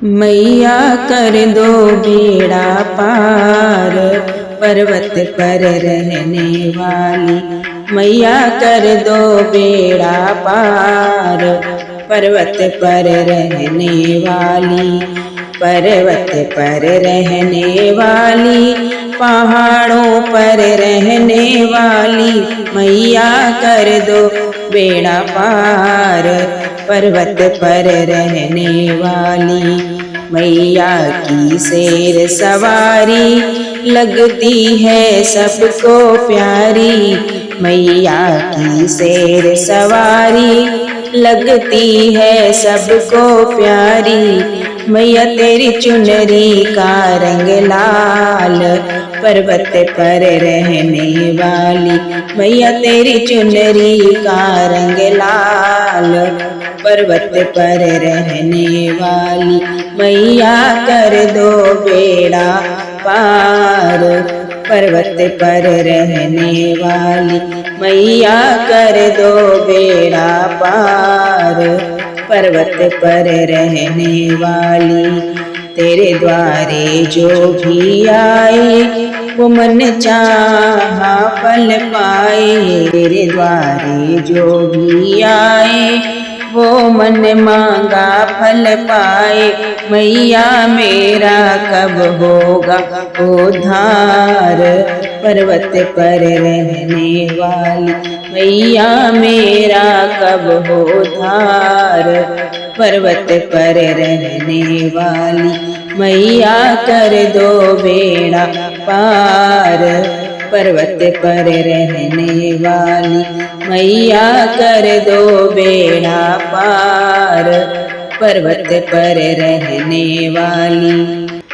मैया कर दो बेड़ा पार, पर्वत पर रहने वाली। मैया कर दो बेड़ा पार, पर्वत पर रहने वाली। पर्वत पर रहने वाली, पहाड़ों पर रहने वाली। मैया कर दो बेड़ा पार, पर्वत पर रहने वाली। मैया की शेर सवारी लगती है सबको प्यारी। मैया की शेर सवारी लगती है सबको प्यारी। मैया तेरी चुनरी का रंग लाल, पर्वत पर रहने वाली। मैया तेरी चुनरी का रंग लाल, पर्वत पर रहने वाली। मैया कर दो बेड़ा पार, पर्वत पर रहने वाली। मैया कर दो बेड़ा पार, पर्वत पर रहने वाली। तेरे द्वारे जो भी आए वो मन चाहा फल पाए। तेरे द्वारे जो भी आए वो मन मांगा फल पाए। मैया मेरा कब होगा उद्धार, पर्वत पर रहने वाली। मैया मेरा कब हो उद्धार, पर्वत पर रहने वाली। मैया कर दो बेड़ा पार, पर्वत पर रहने वाली। मैया कर दो बेड़ा पार, पर्वत पर रहने वाली।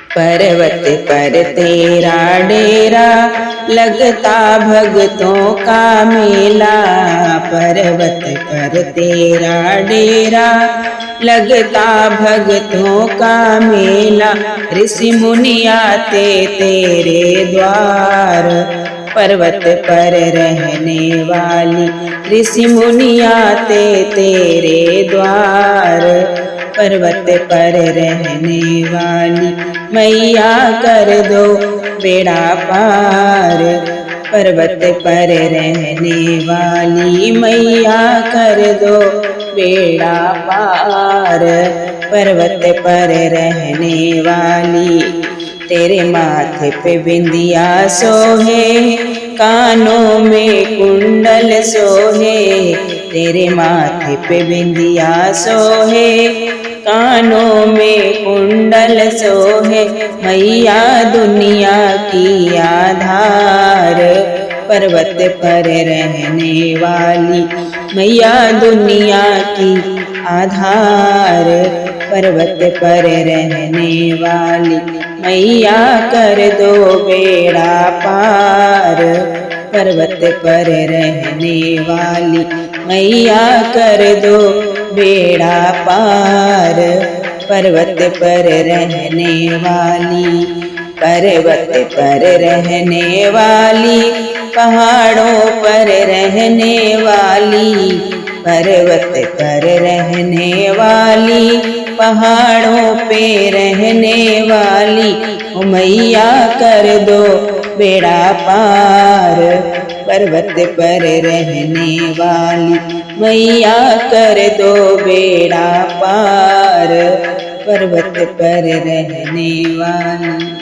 पर्वत पर तेरा डेरा लगता भक्तों का मेला। पर्वत पर तेरा डेरा लगता भक्तों का मेला। ऋषि मुनि आते तेरे द्वार, पर्वत पर रहने वाली। ऋषि मुनि आते तेरे द्वार, पर्वत पर रहने वाली। मैया कर दो बेड़ा पार, पर्वत पर रहने वाली। मैया कर दो बेड़ा पार, पर्वत पर रहने वाली। तेरे माथे पे बिंदिया सोहे, कानों में कुंडल सोहे। तेरे माथे पे बिंदिया सोहे, कानों में कुंडल सोहे। मैया दुनिया की आधार, पर्वत पर रहने वाली। मैया दुनिया की आधार, पर्वत पर रहने वाली। मैया कर दो बेड़ा पार, पर्वत पर रहने वाली। मैया कर दो बेड़ा पार, पर्वत पर रहने वाली। पर्वत पर रहने वाली, पहाड़ों पर रहने वाली। पर्वत पर रहने वाली, पहाड़ों पे रहने वाली। ओ मैया कर दो बेड़ा पार, पर्वत पर रहने वाली। मैया कर दो बेड़ा पार, पर्वत पर रहने वाली।